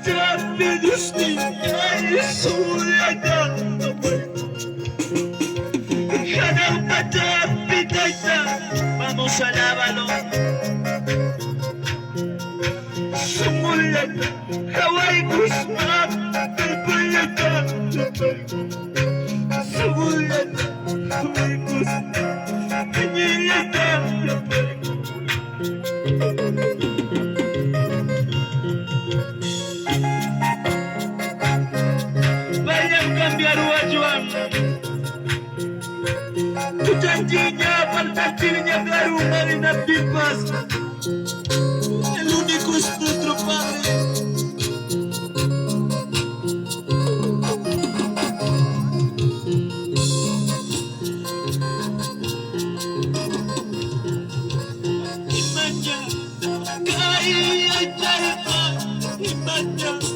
Trappi düştü Suriye'den Kanal trappi taita Vamos a lavarlo Sumulata Hawaii Guzman Pulata Sumulata Hawaii Guzman Peñilata Janjinya palpatinya garungan na pipas El único es nuestro Padre Imanya Kaya Jaya Imanya